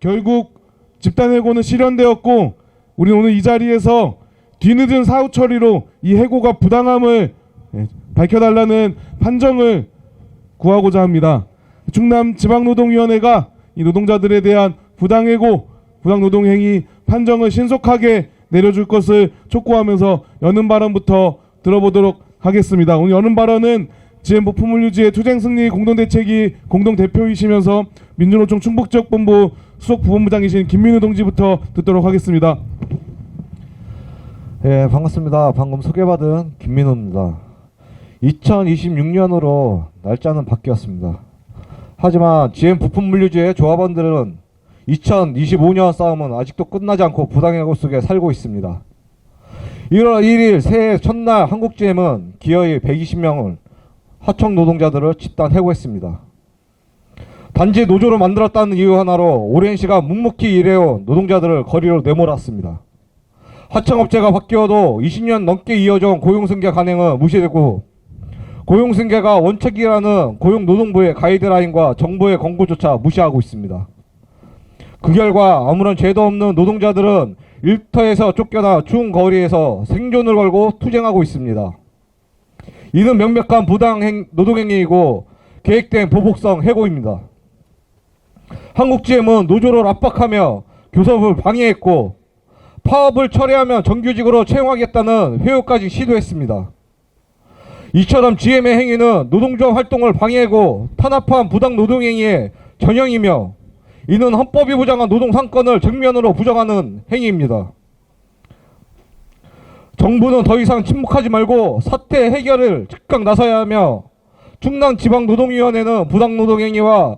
결국 집단해고는 실현되었고 우리 오늘 이 자리에서 뒤늦은 사후 처리로 이 해고가 부당함을 밝혀달라는 판정을 구하고자 합니다. 충남지방노동위원회가 이 노동자들에 대한 부당해고, 부당노동행위 판정을 신속하게 내려줄 것을 촉구하면서 여는 발언부터 들어보도록 하겠습니다. 오늘 여는 발언은 GM 부품물류지의 투쟁승리 공동대책위 공동대표이시면서 민주노총 충북지역본부 수석 부본부장이신 김민우 동지부터 듣도록 하겠습니다. 예, 반갑습니다. 방금 소개받은 김민우입니다. 2026년으로 날짜는 바뀌었습니다. 하지만 GM 부품물류지의 조합원들은 2025년 싸움은 아직도 끝나지 않고 부당해고 속에 살고 있습니다. 1월 1일 새해 첫날 한국GM은 기어이 120명을 하청 노동자들을 집단 해고했습니다. 단지 노조로 만들었다는 이유 하나로 오랜 시간 묵묵히 일해온 노동자들을 거리로 내몰았습니다. 하청업체가 바뀌어도 20년 넘게 이어져온 고용승계 간행은 무시되고 고용승계가 원칙이라는 고용노동부의 가이드라인과 정부의 권고조차 무시하고 있습니다. 그 결과 아무런 죄도 없는 노동자들은 일터에서 쫓겨나 추운 거리에서 생존을 걸고 투쟁하고 있습니다. 이는 명백한 부당 노동행위이고 계획된 보복성 해고입니다. 한국GM은 노조를 압박하며 교섭을 방해했고 파업을 철회하면 정규직으로 채용하겠다는 회유까지 시도했습니다. 이처럼 GM의 행위는 노동조합 활동을 방해하고 탄압한 부당 노동행위의 전형이며 이는 헌법이 보장한 노동상권을 정면으로 부정하는 행위입니다. 정부는 더 이상 침묵하지 말고 사태 해결을 즉각 나서야 하며 충남지방노동위원회는 부당노동행위와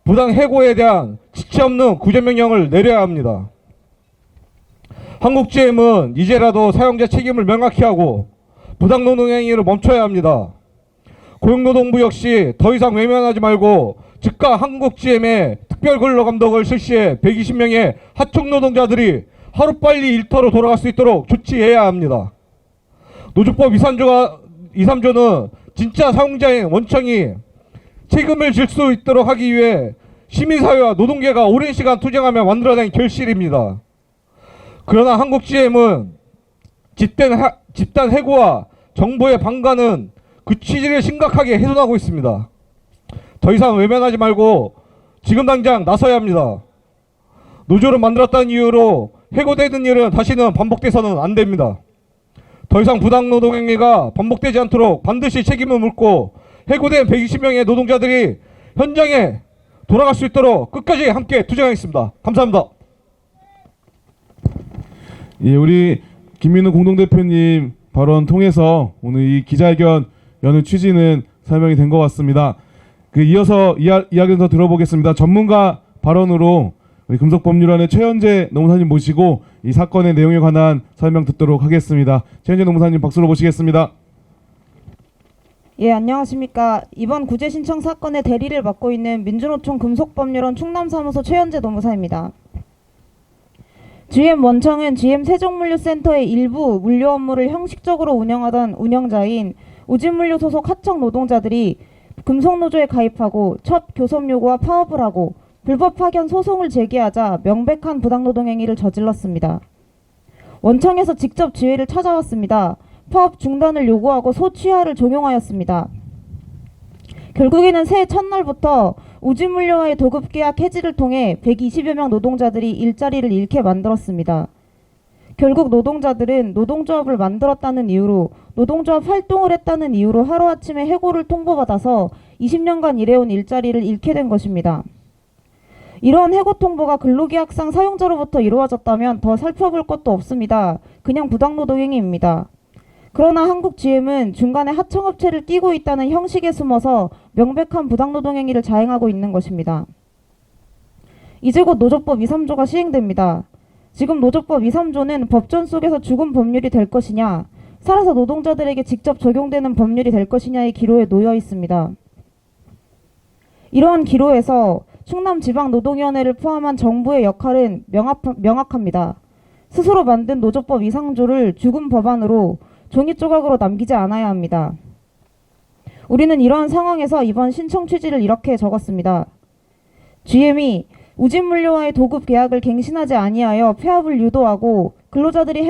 부당해고에 대한 지체 없는 구제명령을 내려야 합니다. 한국GM은 이제라도 사용자 책임을 명확히 하고 부당노동행위를 멈춰야 합니다. 고용노동부 역시 더 이상 외면하지 말고 즉각 한국GM의 특별근로감독을 실시해 120명의 하청 노동자들이 하루빨리 일터로 돌아갈 수 있도록 조치해야 합니다. 노조법 2~3조는 진짜 사용자인 원청이 책임을 질 수 있도록 하기 위해 시민사회와 노동계가 오랜 시간 투쟁하며 만들어낸 결실입니다. 그러나 한국GM은 집단 해고와 정부의 방관은 그 취지를 심각하게 훼손하고 있습니다. 더 이상 외면하지 말고 지금 당장 나서야 합니다. 노조를 만들었다는 이유로 해고되는 일은 다시는 반복돼서는 안 됩니다. 더 이상 부당노동행위가 반복되지 않도록 반드시 책임을 묻고 해고된 120명의 노동자들이 현장에 돌아갈 수 있도록 끝까지 함께 투쟁하겠습니다. 감사합니다. 예, 우리 김민우 공동대표님 발언 통해서 오늘 이 기자회견 여는 취지는 설명이 된 것 같습니다. 이어서 이야기를 더 들어보겠습니다. 전문가 발언으로 우리 금속법률원의 최현재 노무사님 모시고 이 사건의 내용에 관한 설명 듣도록 하겠습니다. 최현재 노무사님 박수로 모시겠습니다. 예, 안녕하십니까. 이번 구제 신청 사건의 대리를 맡고 있는 민주노총 금속법률원 충남사무소 최현재 노무사입니다. GM 원청은 GM 세종물류센터의 일부 물류 업무를 형식적으로 운영하던 운영자인 우진물류 소속 하청 노동자들이 금속노조에 가입하고 첫 교섭 요구와 파업을 하고 불법 파견 소송을 제기하자 명백한 부당노동행위를 저질렀습니다. 원청에서 직접 지회를 찾아왔습니다. 파업 중단을 요구하고 소취하를 종용하였습니다. 결국에는 새해 첫날부터 우진물류와의 도급계약 해지를 통해 120여 명 노동자들이 일자리를 잃게 만들었습니다. 결국 노동자들은 노동조합을 만들었다는 이유로 노동조합 활동을 했다는 이유로 하루아침에 해고를 통보받아서 20년간 일해온 일자리를 잃게 된 것입니다. 이러한 해고 통보가 근로계약상 사용자로부터 이루어졌다면 더 살펴볼 것도 없습니다. 그냥 부당노동행위입니다. 그러나 한국GM은 중간에 하청업체를 끼고 있다는 형식에 숨어서 명백한 부당노동행위를 자행하고 있는 것입니다. 이제 곧 노조법 2~3조가 시행됩니다. 지금 노조법 2~3조는 법전 속에서 죽은 법률이 될 것이냐, 살아서 노동자들에게 직접 적용되는 법률이 될 것이냐의 기로에 놓여 있습니다. 이러한 기로에서 충남지방노동위원회를 포함한 정부의 역할은 명확합니다. 스스로 만든 노조법 2~3조를 죽은 법안으로 종이 조각으로 남기지 않아야 합니다. 우리는 이러한 상황에서 이번 신청 취지를 이렇게 적었습니다. GM이 우진물류와의 도급 계약을 갱신하지 아니하여 폐업을 유도하고 근로자들이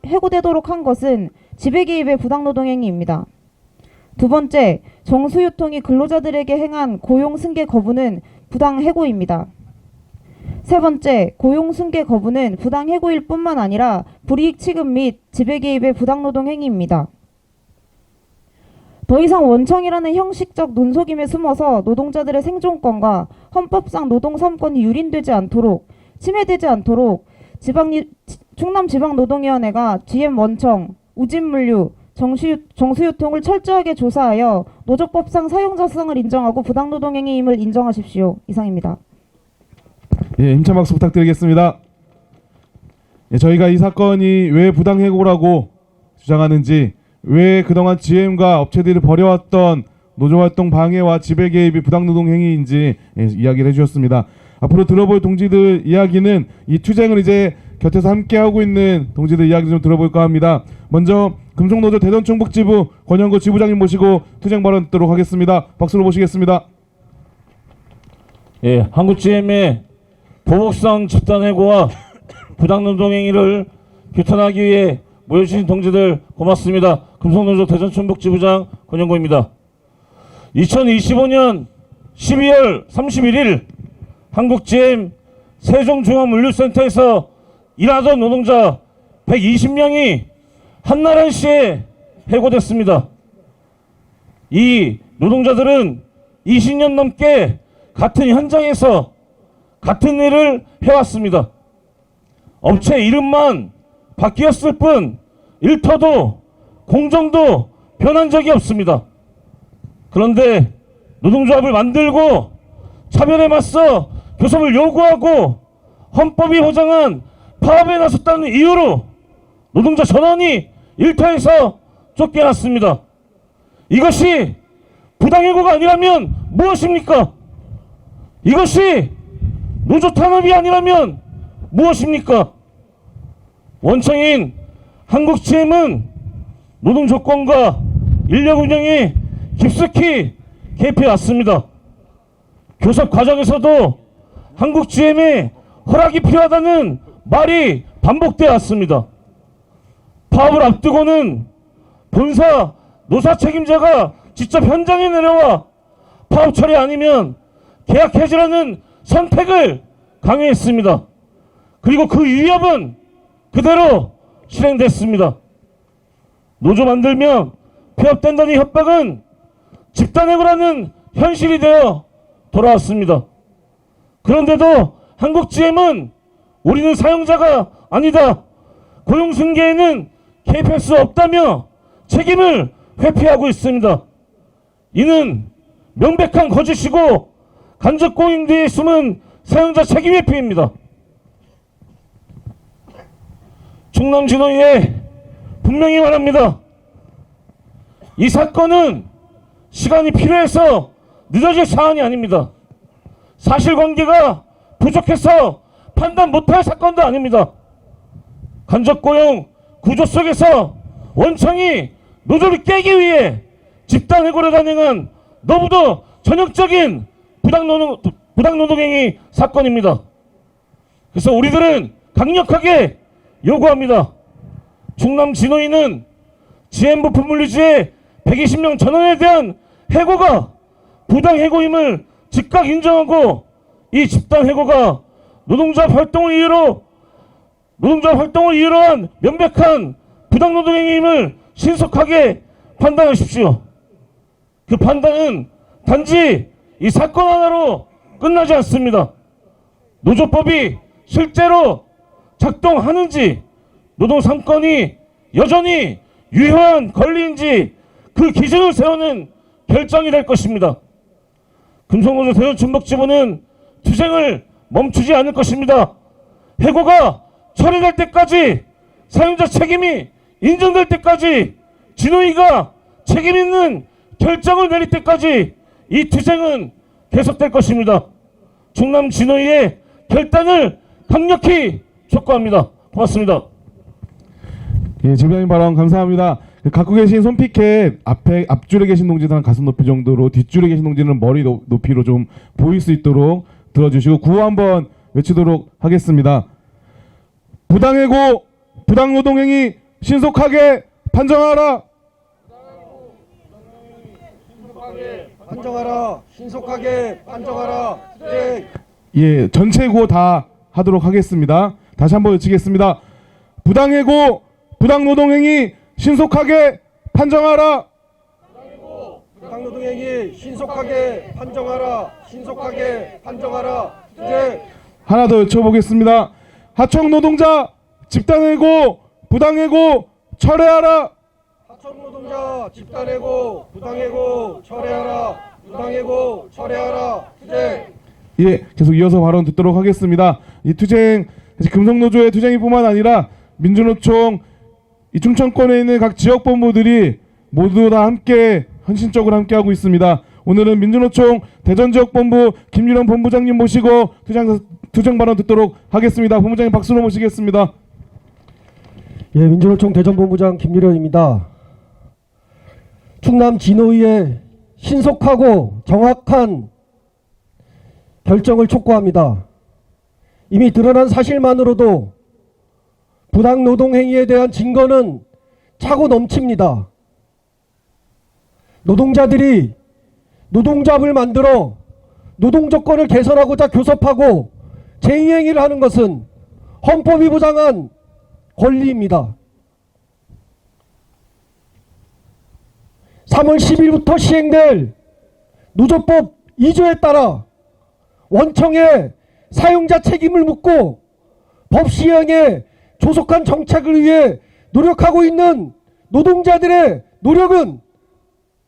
해고되도록 한 것은 지배 개입의 부당노동 행위입니다. 두 번째, 정수유통이 근로자들에게 행한 고용 승계 거부는 부당 해고입니다. 세 번째, 고용 승계 거부는 부당 해고일 뿐만 아니라 불이익 취급 및 지배 개입의 부당노동 행위입니다. 더 이상 원청이라는 형식적 논속임에 숨어서 노동자들의 생존권과 헌법상 노동 3권이 유린되지 않도록, 침해되지 않도록 충남지방노동위원회가 GM 원청, 우진물류, 정수유통을 철저하게 조사하여 노조법상 사용자성을 인정하고 부당노동행위임을 인정하십시오. 이상입니다. 예, 힘찬 박수 부탁드리겠습니다. 예, 저희가 이 사건이 왜 부당해고라고 주장하는지, 왜 그동안 GM과 업체들이 벌여왔던 노조활동 방해와 지배 개입이 부당노동 행위인지 이야기를 해주셨습니다. 앞으로 들어볼 동지들 이야기는 이 투쟁을 이제 곁에서 함께하고 있는 동지들 이야기 좀 들어볼까 합니다. 먼저 금속노조 대전충북지부 권영구 지부장님 모시고 투쟁 발언 듣도록 하겠습니다. 박수로 모시겠습니다. 예, 한국GM의 보복성 집단해고와 부당노동 행위를 규탄하기 위해 모여주신 동지들 고맙습니다. 금속노조 대전충북지부장 권영구입니다. 2025년 12월 31일 한국GM 세종중앙물류센터에서 일하던 노동자 120명이 한나라시에 해고됐습니다. 이 노동자들은 20년 넘게 같은 현장에서 같은 일을 해왔습니다. 업체 이름만 바뀌었을 뿐 일터도 공정도 변한 적이 없습니다. 그런데 노동조합을 만들고 차별에 맞서 교섭을 요구하고 헌법이 보장한 파업에 나섰다는 이유로 노동자 전원이 일터에서 쫓겨났습니다. 이것이 부당해고가 아니라면 무엇입니까? 이것이 노조 탄압이 아니라면 무엇입니까? 원청인 한국GM은 노동 조건과 인력 운영에 깊숙이 개입해왔습니다. 교섭 과정에서도 한국GM에 허락이 필요하다는 말이 반복되어 왔습니다. 파업을 앞두고는 본사 노사 책임자가 직접 현장에 내려와 파업 처리 아니면 계약 해지라는 선택을 강요했습니다. 그리고 그 위협은 그대로 실행됐습니다. 노조 만들면 폐업된다는 협박은 집단해고라는 현실이 되어 돌아왔습니다. 그런데도 한국GM은 우리는 사용자가 아니다, 고용승계에는 개입할 수 없다며 책임을 회피하고 있습니다. 이는 명백한 거짓이고 간접공인 뒤에 숨은 사용자 책임 회피입니다. 충남진흥위에 분명히 말합니다. 이 사건은 시간이 필요해서 늦어질 사안이 아닙니다. 사실관계가 부족해서 판단 못할 사건도 아닙니다. 간접고용 구조 속에서 원청이 노조를 깨기 위해 집단해고를 단행한 너무도 전형적인 부당노동행위 사건입니다. 그래서 우리들은 강력하게 요구합니다. 충남진흥위는 GM부품물류지의 120명 전원에 대한 해고가 부당해고임을 즉각 인정하고 이 집단해고가 노동조합 활동을 이유로 한 명백한 부당노동행위임을 신속하게 판단하십시오. 그 판단은 단지 이 사건 하나로 끝나지 않습니다. 노조법이 실제로 작동하는지, 노동 3권이 여전히 유효한 권리인지 그 기준을 세우는 결정이 될 것입니다. 금속노조 대전충북지부는 투쟁을 멈추지 않을 것입니다. 해고가 처리될 때까지, 사용자 책임이 인정될 때까지, 진호위가 책임 있는 결정을 내릴 때까지 이 투쟁은 계속될 것입니다. 충남 진호위의 결단을 강력히 촉구합니다. 고맙습니다. 예, 지부장님 발언 감사합니다. 갖고 계신 손피켓 앞줄에 계신 동지들은 가슴 높이 정도로, 뒷줄에 계신 동지는 머리 높이로 좀 보일 수 있도록 들어주시고 구호 한번 외치도록 하겠습니다. 부당해고 부당노동행위 신속하게 판정하라. 판정하라. 신속하게 판정하라. 투쟁. 예, 전체 구호 다 하도록 하겠습니다. 다시 한번 외치겠습니다. 부당해고 부당노동행위 신속하게 판정하라. 부당노동행위 신속하게 판정하라. 신속하게 판정하라. 투쟁. 하나 더 외쳐보겠습니다. 하청 노동자 집단해고 부당해고 철회하라. 하청노동자 집단해고 부당해고 철회하라. 부당해고 철회하라. 투쟁. 예, 계속 이어서 발언 듣도록 하겠습니다. 이 투쟁, 금속노조의 투쟁이뿐만 아니라 민주노총 이 충청권에 있는 각 지역본부들이 모두 다 함께 헌신적으로 함께하고 있습니다. 오늘은 민주노총 대전지역본부 김유령 본부장님 모시고 투쟁 발언 듣도록 하겠습니다. 본부장님 박수로 모시겠습니다. 예, 민주노총 대전본부장 김유련입니다. 충남 진호위의 신속하고 정확한 결정을 촉구합니다. 이미 드러난 사실만으로도 부당노동행위에 대한 증거는 차고 넘칩니다. 노동자들이 노동조합을 만들어 노동조건을 개선하고자 교섭하고 제의행위를 하는 것은 헌법이 보장한 권리입니다. 3월 10일부터 시행될 노조법 2조에 따라 원청에 사용자 책임을 묻고 법 시행에 조속한 정착을 위해 노력하고 있는 노동자들의 노력은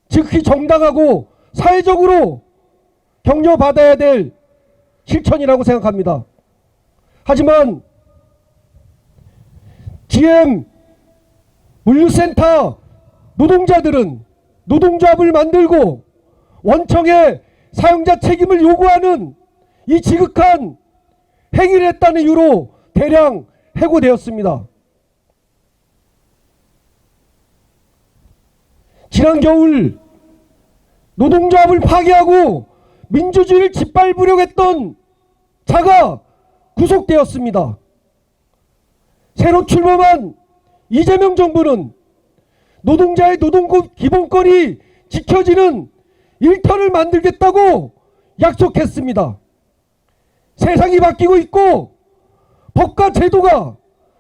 즉시 정당하고 사회적으로 격려받아야 될 실천이라고 생각합니다. 하지만 GM 물류센터 노동자들은 노동조합을 만들고 원청에 사용자 책임을 요구하는 이 지극한 행위를 했다는 이유로 대량 해고되었습니다. 지난 겨울 노동조합을 파괴하고 민주주의를 짓밟으려고 했던 자가 구속되었습니다. 새로 출범한 이재명 정부는 노동자의 노동 기본권이 지켜지는 일터를 만들겠다고 약속했습니다. 세상이 바뀌고 있고 법과 제도가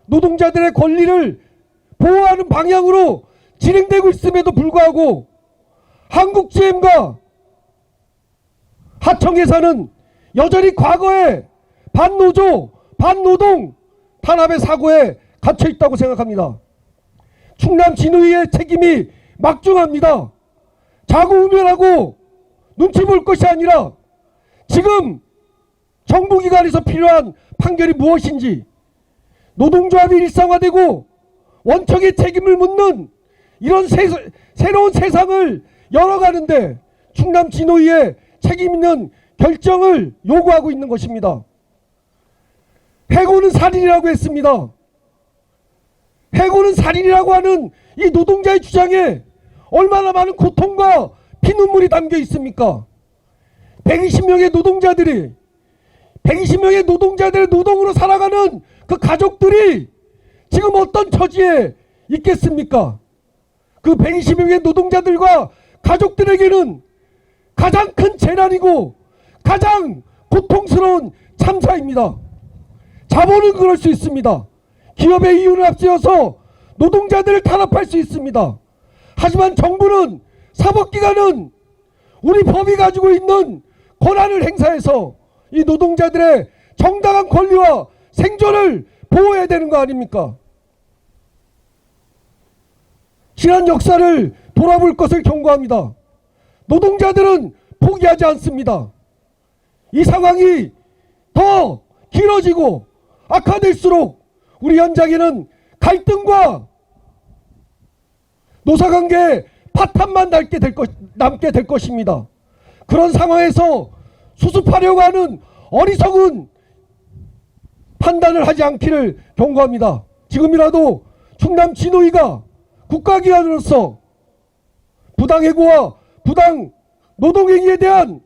노동자들의 권리를 보호하는 방향으로 진행되고 있음에도 불구하고 한국GM과 하청회사는 여전히 과거의 반노조, 반노동 탄압의 사고에 갇혀 있다고 생각합니다. 충남 진호위의 책임이 막중합니다. 자구우면하고 눈치 볼 것이 아니라 지금 정부기관에서 필요한 판결이 무엇인지 노동조합이 일상화되고 원청의 책임을 묻는 이런 새로운 세상을 열어가는데 충남 진호위의 책임 있는 결정을 요구하고 있는 것입니다. 해고는 살인이라고 했습니다. 해고는 살인이라고 하는 이 노동자의 주장에 얼마나 많은 고통과 피눈물이 담겨 있습니까? 120명의 노동자들이 120명의 노동자들의 노동으로 살아가는 그 가족들이 지금 어떤 처지에 있겠습니까? 그 120명의 노동자들과 가족들에게는 가장 큰 재난이고 가장 고통스러운 참사입니다. 자본은 그럴 수 있습니다. 기업의 이윤을 앞세워서 노동자들을 탄압할 수 있습니다. 하지만 정부는 사법기관은 우리 법이 가지고 있는 권한을 행사해서 이 노동자들의 정당한 권리와 생존을 보호해야 되는 거 아닙니까? 지난 역사를 돌아볼 것을 경고합니다. 노동자들은 포기하지 않습니다. 이 상황이 더 길어지고 악화될수록 우리 현장에는 갈등과 노사관계 파탄만 남게 될 것입니다. 그런 상황에서 수습하려고 하는 어리석은 판단을 하지 않기를 경고합니다. 지금이라도 충남 진호위가 국가기관으로서 부당해고와 부당 노동행위에 대한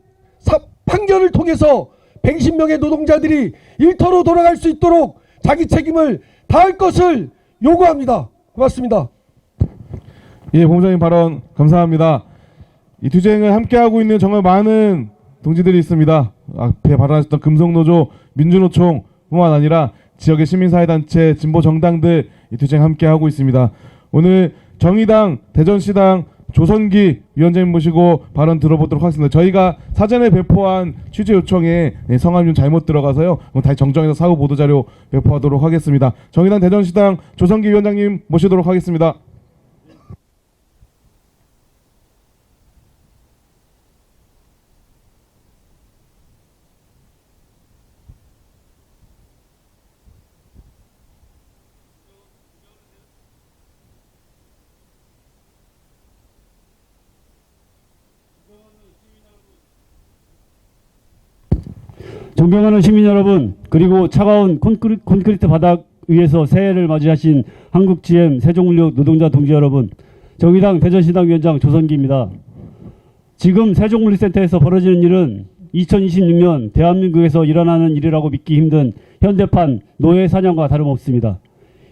판결을 통해서 120명의 노동자들이 일터로 돌아갈 수 있도록 자기 책임을 다할 것을 요구합니다. 고맙습니다. 예, 본부장님 발언 감사합니다. 이 투쟁을 함께하고 있는 정말 많은 동지들이 있습니다. 앞에 발언하셨던 금속노조, 민주노총 뿐만 아니라 지역의 시민사회단체, 진보정당들 이 투쟁 함께하고 있습니다. 오늘 정의당, 대전시당, 조선기 위원장님 모시고 발언 들어보도록 하겠습니다. 저희가 사전에 배포한 취재 요청에 성함 좀 잘못 들어가서요. 다시 정정해서 사후 보도자료 배포하도록 하겠습니다. 정의당, 대전시당, 조선기 위원장님 모시도록 하겠습니다. 존경하는 시민 여러분, 그리고 차가운 콘크리트 바닥 위에서 새해를 맞이하신 한국GM 세종물류 노동자 동지 여러분, 정의당 대전시당 위원장 조선기입니다. 지금 세종물류센터에서 벌어지는 일은 2026년 대한민국에서 일어나는 일이라고 믿기 힘든 현대판 노예 사냥과 다름없습니다.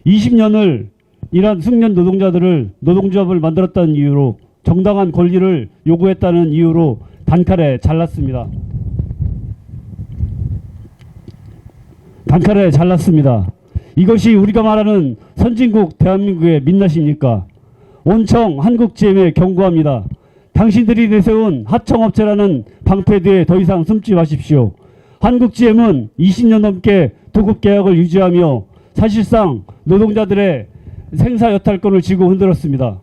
20년을 일한 숙련 노동자들을 노동조합을 만들었다는 이유로, 정당한 권리를 요구했다는 이유로 단칼에 잘랐습니다. 이것이 우리가 말하는 선진국 대한민국의 민낯입니까? 원청 한국GM에 경고합니다. 당신들이 내세운 하청업체라는 방패 뒤에 더 이상 숨지 마십시오. 한국GM은 20년 넘게 도급 계약을 유지하며 사실상 노동자들의 생사 여탈권을 쥐고 흔들었습니다.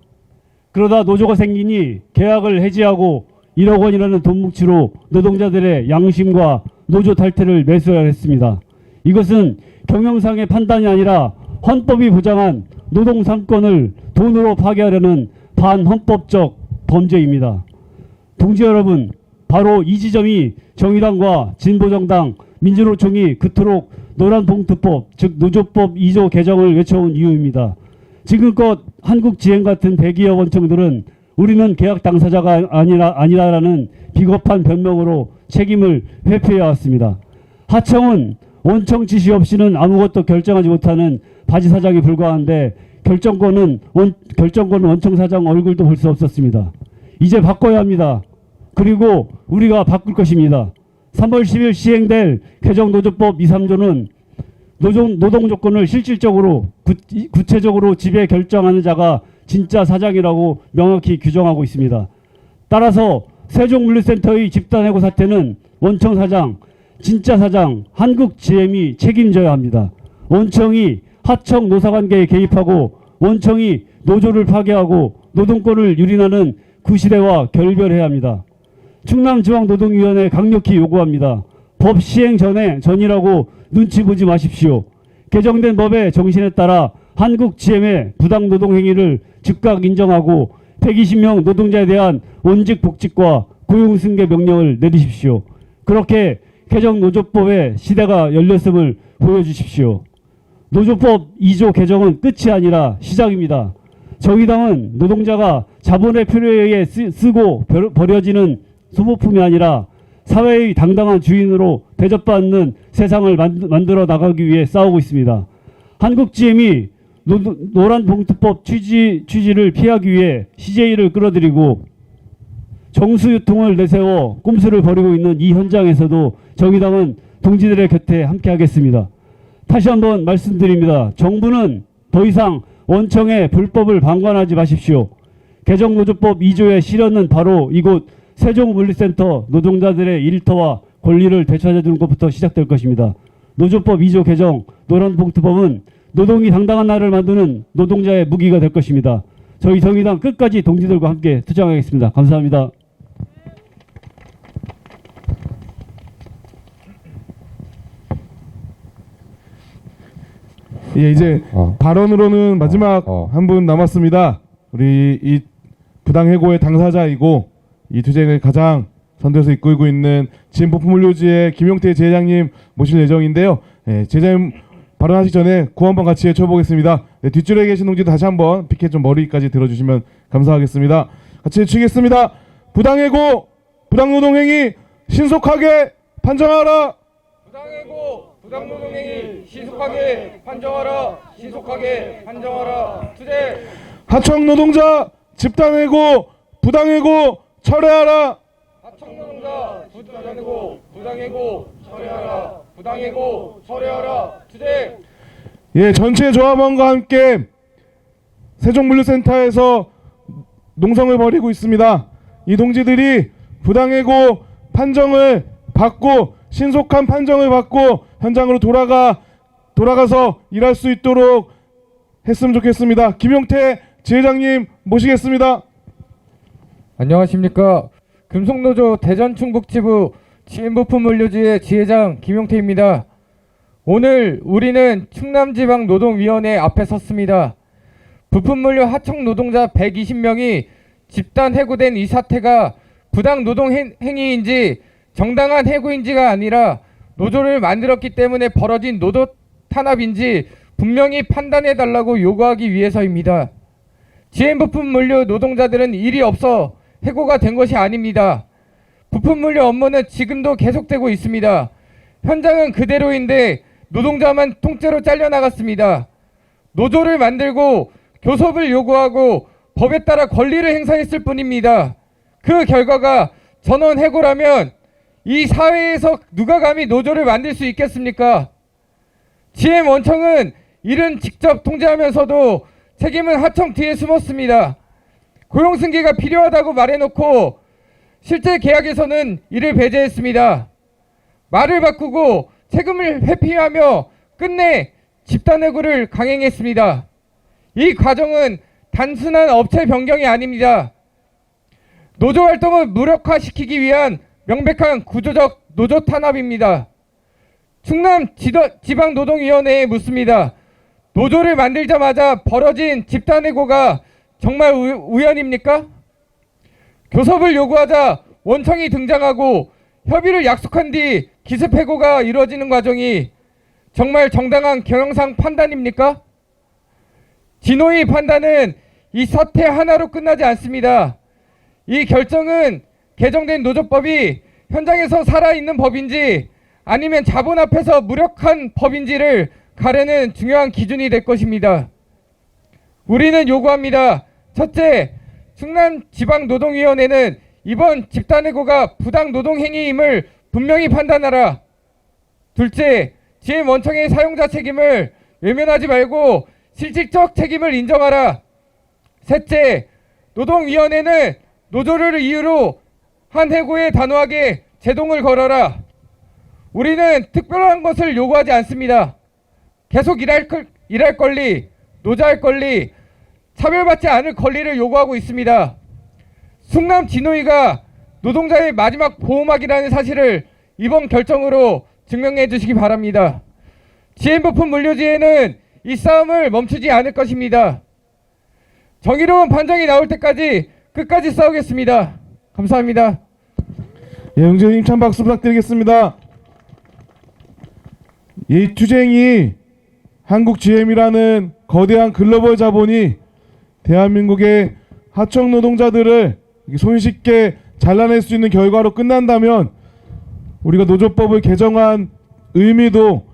그러다 노조가 생기니 계약을 해지하고 1억 원이라는 돈 뭉치로 노동자들의 양심과 노조 탈퇴를 매수해야 했습니다. 이것은 경영상의 판단이 아니라 헌법이 보장한 노동상권을 돈으로 파괴하려는 반헌법적 범죄입니다. 동지 여러분, 바로 이 지점이 정의당과 진보정당, 민주노총이 그토록 노란봉투법, 즉 노조법 2조 개정을 외쳐온 이유입니다. 지금껏 한국GM 같은 대기업 원청들은 우리는 계약 당사자가 아니라라는 비겁한 변명으로 책임을 회피해왔습니다. 하청은 원청 지시 없이는 아무것도 결정하지 못하는 바지 사장에 불과한데 결정권은 원청 사장 얼굴도 볼 수 없었습니다. 이제 바꿔야 합니다. 그리고 우리가 바꿀 것입니다. 3월 10일 시행될 개정노조법 2, 3조는 노동 조건을 실질적으로 구체적으로 지배 결정하는 자가 진짜 사장이라고 명확히 규정하고 있습니다. 따라서 세종물류센터의 집단해고 사태는 원청 사장, 진짜 사장 한국GM이 책임져야 합니다. 원청이 하청 노사관계에 개입하고 원청이 노조를 파괴하고 노동권을 유린하는 구시대와 결별해야 합니다. 충남지방노동위원회 강력히 요구합니다. 법 시행 전이라고 눈치 보지 마십시오. 개정된 법의 정신에 따라 한국GM의 부당노동행위를 즉각 인정하고 120명 노동자에 대한 원직 복직과 고용승계 명령을 내리십시오. 그렇게 개정노조법의 시대가 열렸음을 보여주십시오. 노조법 2조 개정은 끝이 아니라 시작입니다. 정의당은 노동자가 자본의 필요에 의해 쓰고 버려지는 소모품이 아니라 사회의 당당한 주인으로 대접받는 세상을 만들어 나가기 위해 싸우고 있습니다. 한국GM이 노란봉투법 취지를 피하기 위해 CJ를 끌어들이고 정수유통을 내세워 꼼수를 벌이고 있는 이 현장에서도 정의당은 동지들의 곁에 함께하겠습니다. 다시 한번 말씀드립니다. 정부는 더 이상 원청의 불법을 방관하지 마십시오. 개정노조법 2조의 실현은 바로 이곳 세종물류센터 노동자들의 일터와 권리를 되찾아주는 것부터 시작될 것입니다. 노조법 2조 개정, 노란봉투법은 노동이 당당한 나라를 만드는 노동자의 무기가 될 것입니다. 저희 정의당 끝까지 동지들과 함께 투쟁하겠습니다. 감사합니다. 예, 이제 발언으로는 마지막 한 분 남았습니다. 우리 이 부당해고의 당사자이고 이 투쟁을 가장 선두에서 이끌고 있는 GM포품물류지의 김용태 제장님 모실 예정인데요. 예, 제장님 발언하시기 전에 구호 한번 같이 외쳐보겠습니다. 네, 뒷줄에 계신 동지도 다시 한번 피켓 좀 머리까지 들어주시면 감사하겠습니다. 같이 외치겠습니다. 부당해고, 부당노동행위 신속하게 판정하라. 부당노동행위 신속하게 판정하라. 신속하게 판정하라. 투쟁. 하청 노동자 집단해고 부당해고 철회하라. 하청노동자 부당해고 철회하라. 부당해고 철회하라. 투쟁. 예, 전체 조합원과 함께 세종물류센터에서 농성을 벌이고 있습니다. 이 동지들이 부당해고 판정을 받고 신속한 판정을 받고 현장으로 돌아가서 일할 수 있도록 했으면 좋겠습니다. 김용태 지회장님 모시겠습니다. 안녕하십니까. 금속노조 대전충북지부 지인부품물류지회 지회장 김용태입니다. 오늘 우리는 충남지방노동위원회 앞에 섰습니다. 부품물류 하청 노동자 120명이 집단 해고된 이 사태가 부당 노동 행위인지 정당한 해고인지가 아니라 노조를 만들었기 때문에 벌어진 노조 탄압인지 분명히 판단해달라고 요구하기 위해서입니다. GM부품물류 노동자들은 일이 없어 해고가 된 것이 아닙니다. 부품물류 업무는 지금도 계속되고 있습니다. 현장은 그대로인데 노동자만 통째로 잘려나갔습니다. 노조를 만들고 교섭을 요구하고 법에 따라 권리를 행사했을 뿐입니다. 그 결과가 전원 해고라면 이 사회에서 누가 감히 노조를 만들 수 있겠습니까? GM 원청은 일은 직접 통제하면서도 책임은 하청 뒤에 숨었습니다. 고용승계가 필요하다고 말해놓고 실제 계약에서는 이를 배제했습니다. 말을 바꾸고 책임을 회피하며 끝내 집단해고를 강행했습니다. 이 과정은 단순한 업체 변경이 아닙니다. 노조 활동을 무력화시키기 위한 명백한 구조적 노조 탄압입니다. 충남지방노동위원회에 묻습니다. 노조를 만들자마자 벌어진 집단해고가 정말 우연입니까? 교섭을 요구하자 원청이 등장하고 협의를 약속한 뒤 기습해고가 이루어지는 과정이 정말 정당한 경영상 판단입니까? 진호의 판단은 이 사태 하나로 끝나지 않습니다. 이 결정은 개정된 노조법이 현장에서 살아있는 법인지 아니면 자본 앞에서 무력한 법인지를 가르는 중요한 기준이 될 것입니다. 우리는 요구합니다. 첫째, 충남지방노동위원회는 이번 집단해고가 부당노동행위임을 분명히 판단하라. 둘째, GM 원청의 사용자 책임을 외면하지 말고 실질적 책임을 인정하라. 셋째, 노동위원회는 노조를 이유로 한 해고에 단호하게 제동을 걸어라. 우리는 특별한 것을 요구하지 않습니다. 계속 일할 권리, 노조할 권리, 차별받지 않을 권리를 요구하고 있습니다. 충남진호위가 노동자의 마지막 보호막이라는 사실을 이번 결정으로 증명해 주시기 바랍니다. GM부품 물류지회는 이 싸움을 멈추지 않을 것입니다. 정의로운 판정이 나올 때까지 끝까지 싸우겠습니다. 감사합니다. 예, 영재님 참 박수 부탁드리겠습니다. 이 투쟁이 한국 GM이라는 거대한 글로벌 자본이 대한민국의 하청 노동자들을 손쉽게 잘라낼 수 있는 결과로 끝난다면 우리가 노조법을 개정한 의미도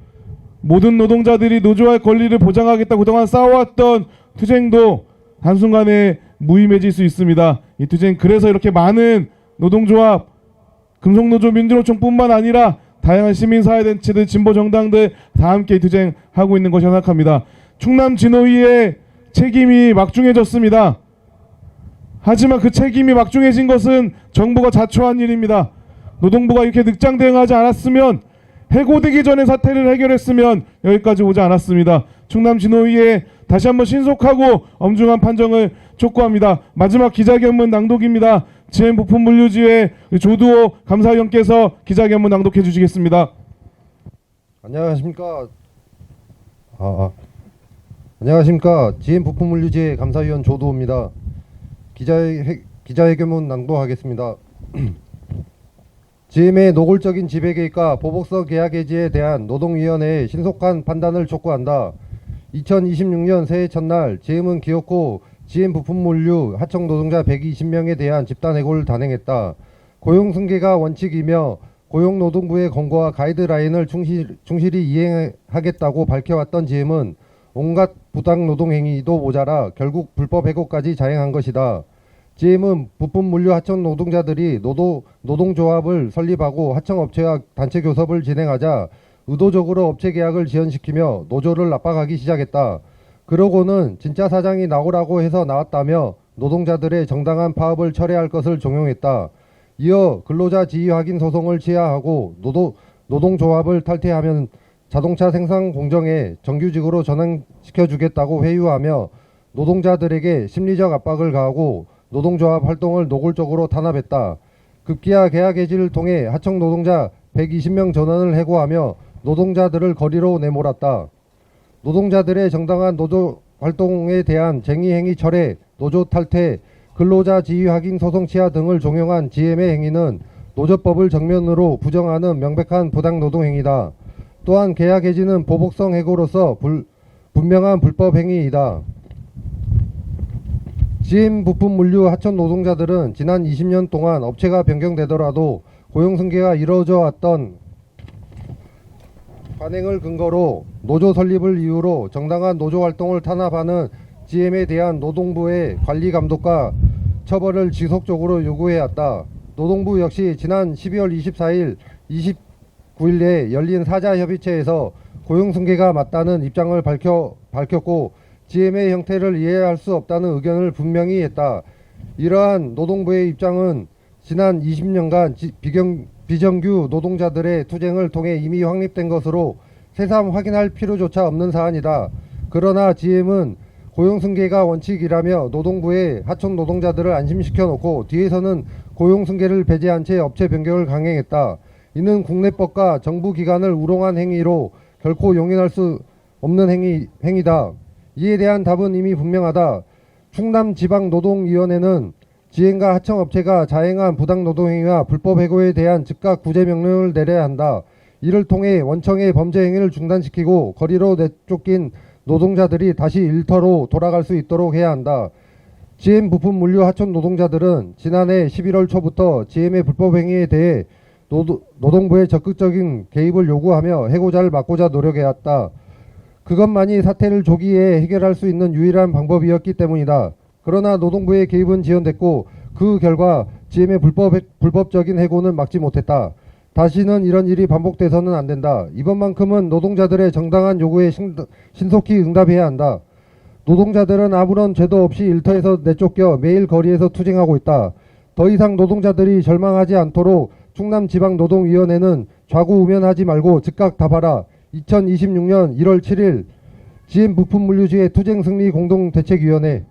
모든 노동자들이 노조할 권리를 보장하겠다 그동안 싸워왔던 투쟁도 한순간에 무의미해질 수 있습니다. 이 투쟁 그래서 이렇게 많은 노동조합, 금속노조 민주노총뿐만 아니라 다양한 시민사회단체들, 진보정당들 다 함께 이 투쟁하고 있는 것이라 생각합니다. 충남진호위의 책임이 막중해졌습니다. 하지만 그 책임이 막중해진 것은 정부가 자초한 일입니다. 노동부가 이렇게 늑장 대응하지 않았으면, 해고되기 전에 사태를 해결했으면 여기까지 오지 않았습니다. 충남진호위에 다시 한번 신속하고 엄중한 판정을 촉구합니다. 마지막 기자견문 낭독입니다. GM부품물류지회 조두호 감사위원께서 기자견문 낭독해 주시겠습니다. 안녕하십니까. 안녕하십니까. GM부품물류지회 감사위원 조두호입니다. 기자회견문 낭독하겠습니다. GM의 노골적인 지배 개입과 보복성 계약 해지에 대한 노동위원회의 신속한 판단을 촉구한다. 2026년 새해 첫날 GM은 기어코 GM부품물류 하청 노동자 120명에 대한 집단해고를 단행했다. 고용승계가 원칙이며 고용노동부의 권고와 가이드라인을 충실히 이행하겠다고 밝혀왔던 GM은 온갖 부당노동행위도 모자라 결국 불법 해고까지 자행한 것이다. GM은 부품물류 하청 노동자들이 노동조합을 설립하고 하청업체와 단체 교섭을 진행하자 의도적으로 업체 계약을 지연시키며 노조를 압박하기 시작했다. 그러고는 진짜 사장이 나오라고 해서 나왔다며 노동자들의 정당한 파업을 철회할 것을 종용했다. 이어 근로자 지위 확인 소송을 취하하고 노동조합을 탈퇴하면 자동차 생산 공정에 정규직으로 전환시켜주겠다고 회유하며 노동자들에게 심리적 압박을 가하고 노동조합 활동을 노골적으로 탄압했다. 급기야 계약 해지를 통해 하청 노동자 120명 전원을 해고하며 노동자들을 거리로 내몰았다. 노동자들의 정당한 노조 활동에 대한 쟁의 행위 철회, 노조 탈퇴, 근로자 지위 확인 소송 취하 등을 종용한 GM의 행위는 노조법을 정면으로 부정하는 명백한 부당노동 행위다. 또한 계약 해지는 보복성 해고로서 분명한 불법 행위이다. GM 부품 물류 하청 노동자들은 지난 20년 동안 업체가 변경되더라도 고용 승계가 이루어져 왔던 관행을 근거로 노조 설립을 이유로 정당한 노조 활동을 탄압하는 GM에 대한 노동부의 관리 감독과 처벌을 지속적으로 요구해왔다. 노동부 역시 지난 12월 24일, 29일에 열린 사자협의체에서 고용승계가 맞다는 입장을 밝혔고 GM의 형태를 이해할 수 없다는 의견을 분명히 했다. 이러한 노동부의 입장은 지난 20년간 비정규 노동자들의 투쟁을 통해 이미 확립된 것으로 새삼 확인할 필요조차 없는 사안이다. 그러나 GM은 고용승계가 원칙이라며 노동부의 하청 노동자들을 안심시켜 놓고 뒤에서는 고용승계를 배제한 채 업체 변경을 강행했다. 이는 국내법과 정부기관을 우롱한 행위로 결코 용인할 수 없는 행위다. 이에 대한 답은 이미 분명하다. 충남지방노동위원회는 GM과 하청업체가 자행한 부당노동행위와 불법해고에 대한 즉각 구제명령을 내려야 한다. 이를 통해 원청의 범죄 행위를 중단시키고 거리로 내쫓긴 노동자들이 다시 일터로 돌아갈 수 있도록 해야 한다. GM 부품 물류 하청 노동자들은 지난해 11월 초부터 GM의 불법 행위에 대해 노동부의 적극적인 개입을 요구하며 해고자를 막고자 노력해왔다. 그것만이 사태를 조기에 해결할 수 있는 유일한 방법이었기 때문이다. 그러나 노동부의 개입은 지연됐고 그 결과 GM의 불법적인 해고는 막지 못했다. 다시는 이런 일이 반복돼서는 안 된다. 이번만큼은 노동자들의 정당한 요구에 신속히 응답해야 한다. 노동자들은 아무런 죄도 없이 일터에서 내쫓겨 매일 거리에서 투쟁하고 있다. 더 이상 노동자들이 절망하지 않도록 충남지방노동위원회는 좌구우면하지 말고 즉각 답하라. 2026년 1월 7일 GM 부품물류지회 투쟁승리 공동대책위원회